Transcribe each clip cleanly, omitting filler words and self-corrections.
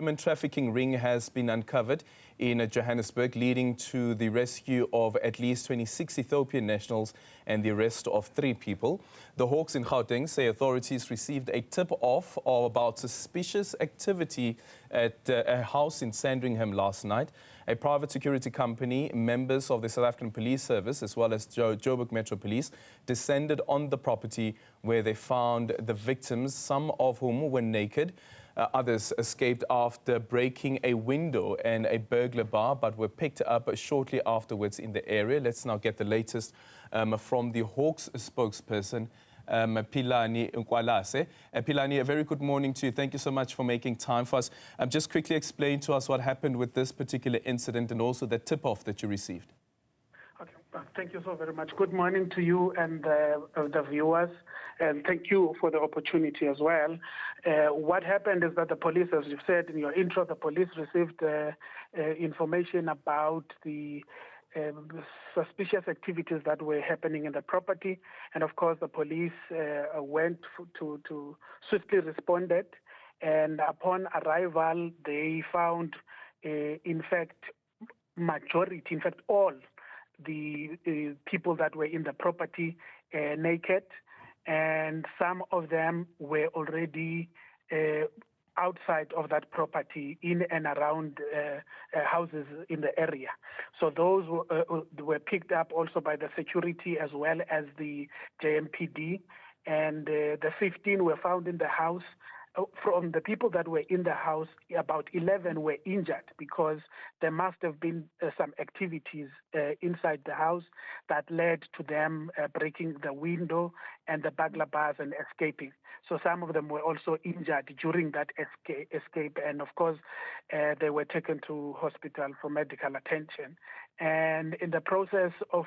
Human trafficking ring has been uncovered in Johannesburg, leading to the rescue of at least 26 Ethiopian nationals and the arrest of 3 people. The Hawks in Gauteng say authorities received a tip-off about suspicious activity at a house in Sandringham last night. A private security company, members of the South African Police Service, as well as Joburg Metro Police, descended on the property where they found the victims, some of whom were naked. Others escaped after breaking a window and a burglar bar, but were picked up shortly afterwards in the area. Let's now get the latest from the Hawks spokesperson, Philani Nkwalase. Philani, a very good morning to you. Thank you so much for making time for us. Just quickly explain to us what happened with this particular incident and also the tip-off that you received. Okay. Thank you so very much. Good morning to you and the viewers, and thank you for the opportunity as well. What happened is that the police, as you've said in your intro, the police received information about the suspicious activities that were happening in the property, and of course the police went to swiftly responded, and upon arrival they found in fact all the people that were in the property naked, and some of them were already outside of that property in and around houses in the area. So those were picked up also by the security as well as the JMPD, and the 15 were found in the house. From the people that were in the house, about 11 were injured because there must have been some activities inside the house that led to them breaking the window and the burglar bars and escaping. So some of them were also injured during that escape, and of course they were taken to hospital for medical attention. And in the process of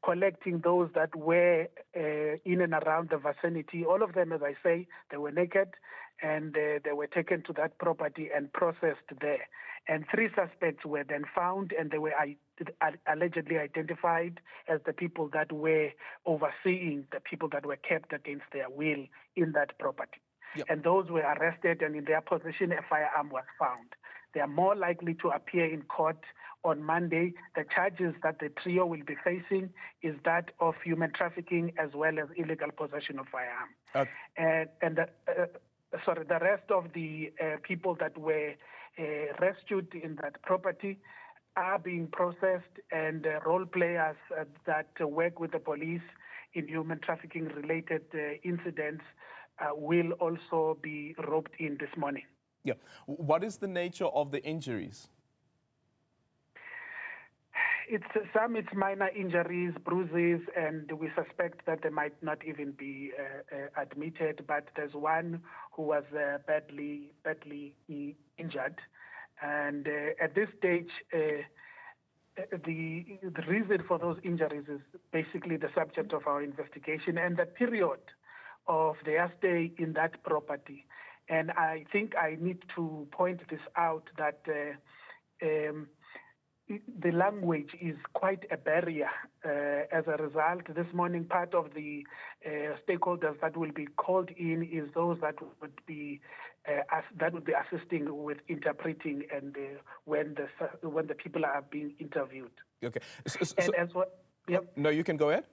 collecting those that were in and around the vicinity, all of them, as I say, they were naked, and they were taken to that property and processed there. And 3 suspects were then found, and they were allegedly identified as the people that were overseeing the people that were kept against their will in that property. Yep. And those were arrested, and in their possession a firearm was found. They are more likely to appear in court on Monday. The charges that the trio will be facing is that of human trafficking as well as illegal possession of firearm. The rest of the people that were rescued in that property are being processed, and role players that work with the police in human trafficking related incidents will also be roped in this morning. Yeah. What is the nature of the injuries? It's minor injuries, bruises, and we suspect that they might not even be admitted, but there's one who was badly injured. And at this stage, the reason for those injuries is basically the subject of our investigation and the period of their stay in that property. And I think I need to point this out that the language is quite a barrier. As a result, this morning, part of the stakeholders that will be called in is those that would be assisting with interpreting and when the people are being interviewed. Okay. Yep. No, you can go ahead.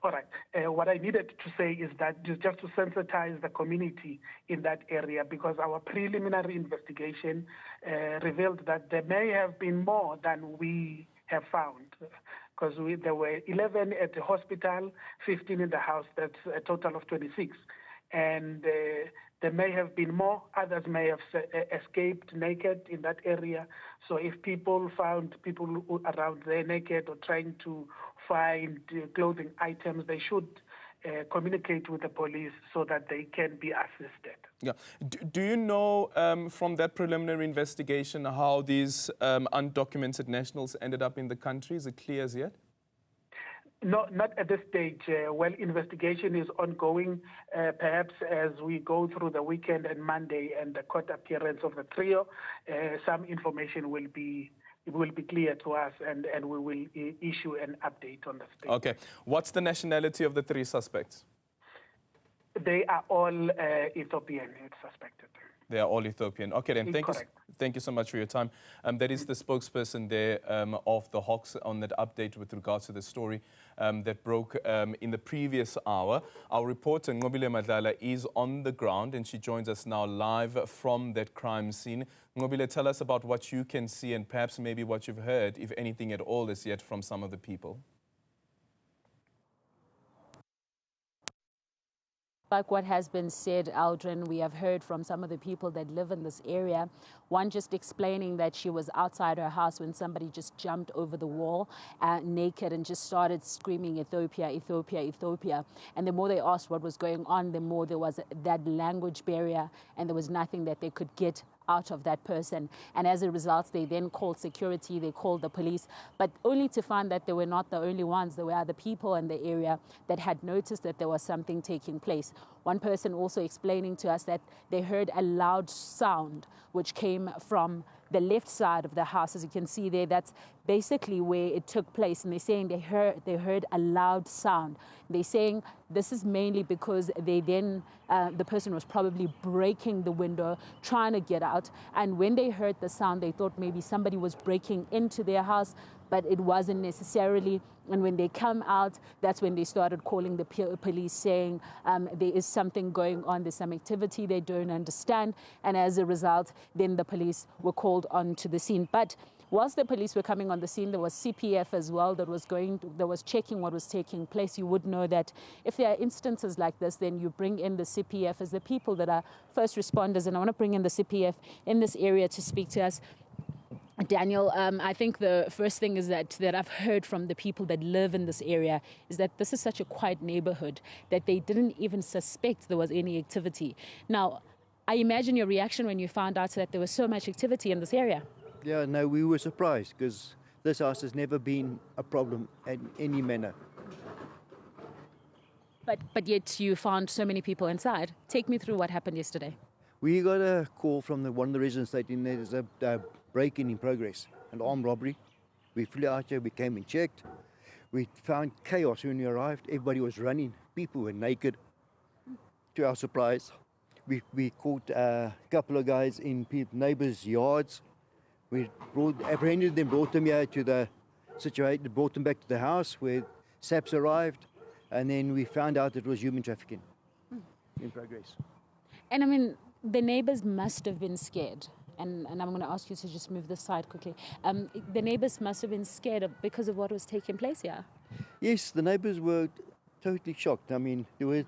All right. What I needed to say is that just to sensitize the community in that area, because our preliminary investigation revealed that there may have been more than we have found, because there were 11 at the hospital, 15 in the house. That's a total of 26. And there may have been more. Others may have escaped naked in that area. So if people found people around there naked or trying to find clothing items, they should communicate with the police so that they can be assisted. Yeah. Do you know from that preliminary investigation how these undocumented nationals ended up in the country? Is it clear as yet? No, not at this stage. Well, investigation is ongoing. Perhaps as we go through the weekend and Monday and the court appearance of the trio, some information will be clear to us, and we will issue an update on the state. Okay. What's the nationality of the 3 suspects? They are all Ethiopian, it's suspected. They are all Ethiopian. Okay, then thank you so much for your time. That is the spokesperson there of the Hawks on that update with regards to the story that broke in the previous hour. Our reporter, Ngobile Madlala, is on the ground and she joins us now live from that crime scene. Ngobile, tell us about what you can see and perhaps maybe what you've heard, if anything at all as yet, from some of the people. Like what has been said, Aldrin, we have heard from some of the people that live in this area. One just explaining that she was outside her house when somebody just jumped over the wall naked and just started screaming, Ethiopia, Ethiopia, Ethiopia. And the more they asked what was going on, the more there was that language barrier and there was nothing that they could get out of that person. And as a result, they then called security, they called the police, but only to find that they were not the only ones. There were other people in the area that had noticed that there was something taking place. One person also explaining to us that they heard a loud sound which came from the left side of the house. As you can see there, that's basically where it took place. And they're saying they heard a loud sound. They're saying this is mainly because they then, the person was probably breaking the window, trying to get out. And when they heard the sound, they thought maybe somebody was breaking into their house, but it wasn't necessarily. And when they come out, that's when they started calling the police, saying there is something going on, there's some activity they don't understand. And as a result, then the police were called onto the scene. But whilst the police were coming on the scene, there was CPF as well that was checking what was taking place. You would know that if there are instances like this, then you bring in the CPF as the people that are first responders. And I want to bring in the CPF in this area to speak to us. Daniel, I think the first thing is that I've heard from the people that live in this area is that this is such a quiet neighborhood that they didn't even suspect there was any activity. Now, I imagine your reaction when you found out that there was so much activity in this area. Yeah, no, we were surprised because this house has never been a problem in any manner. But yet you found so many people inside. Take me through what happened yesterday. We got a call from one of the residents stating there's a break-in in progress, an armed robbery. We flew out here, we came and checked. We found chaos when we arrived. Everybody was running. People were naked. To our surprise, we caught a couple of guys in neighbors' yards. We apprehended them, brought them here to the situation, brought them back to the house where SAPs arrived, and then we found out it was human trafficking in progress. And I mean, the neighbors must have been scared. And I'm going to ask you to just move this side quickly. The neighbors must have been scared because of what was taking place here. Yes, the neighbors were totally shocked. I mean, there were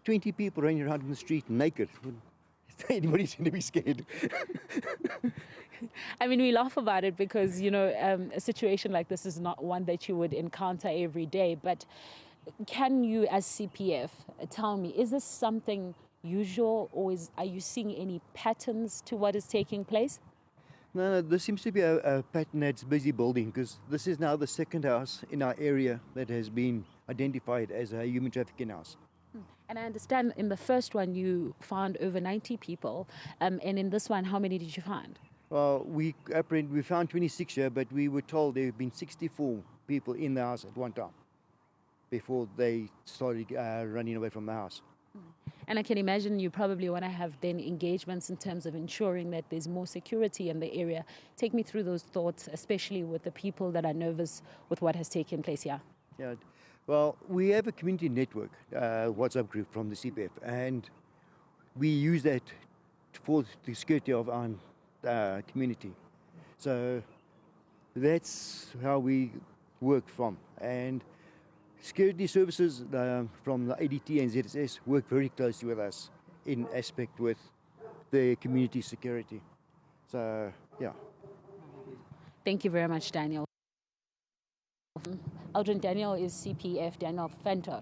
20 people running around in the street naked. Anybody's going to be scared. I mean, we laugh about it because, you know, a situation like this is not one that you would encounter every day. But can you, as CPF, tell me, is this something usual, or are you seeing any patterns to what is taking place? No, there seems to be a pattern that's busy building because this is now the second house in our area that has been identified as a human trafficking house. And I understand in the first one you found over 90 people, and in this one, how many did you find? Well, we found 26 here, but we were told there have been 64 people in the house at one time before they started running away from the house. And I can imagine you probably want to have then engagements in terms of ensuring that there's more security in the area. Take me through those thoughts, especially with the people that are nervous with what has taken place here. Yeah, well, we have a community network, WhatsApp group from the CPF, and we use that for the security of our community. So that's how we work from. And security services from the ADT and ZSS work very closely with us in aspect with the community security. So, yeah. Thank you very much, Daniel. Aldrin, Daniel is CPF, Daniel Ventor.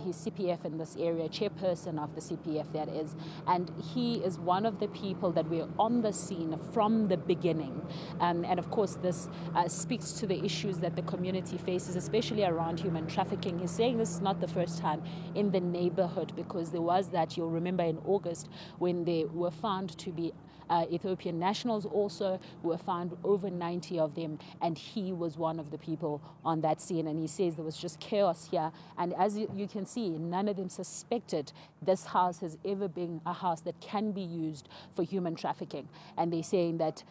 He's CPF in this area, chairperson of the CPF that is, and he is one of the people that were on the scene from the beginning. And of course, this speaks to the issues that the community faces, especially around human trafficking. He's saying this is not the first time in the neighborhood, because there was that, you'll remember in August, when they were found to be Ethiopian nationals also were found, over 90 of them, and he was one of the people on that scene. And he says there was just chaos here. And as you can see, none of them suspected this house has ever been a house that can be used for human trafficking. And they're saying that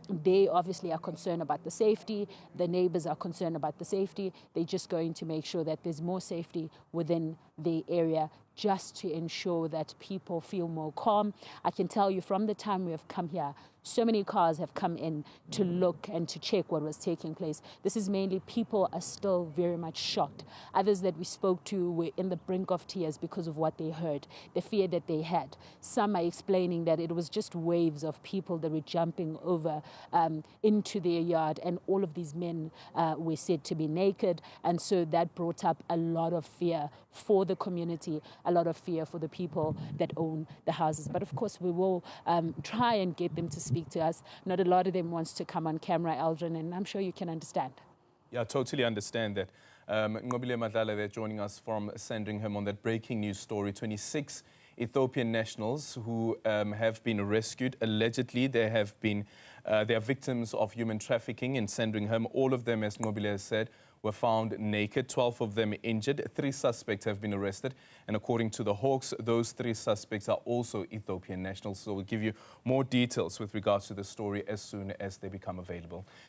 they obviously are concerned about the safety. The neighbors are concerned about the safety. They're just going to make sure that there's more safety within the area, just to ensure that people feel more calm. I can tell you from the time we have come here, so many cars have come in to look and to check what was taking place. This is mainly people are still very much shocked. Others that we spoke to were in the brink of tears because of what they heard, the fear that they had. Some are explaining that it was just waves of people that were jumping over into their yard, and all of these men were said to be naked. And so that brought up a lot of fear for the community, a lot of fear for the people that own the houses. But of course, we will try and get them to speak to us. Not a lot of them wants to come on camera, Aldrin, and I'm sure you can understand. Yeah, I totally understand that. Nqobile Madlala, they're joining us from Sandringham on that breaking news story. 26 Ethiopian nationals who have been rescued. Allegedly, they are victims of human trafficking in Sandringham. All of them, as Nqobile has said, were found naked, 12 of them injured. 3 suspects have been arrested. And according to the Hawks, those 3 suspects are also Ethiopian nationals. So we'll give you more details with regards to the story as soon as they become available.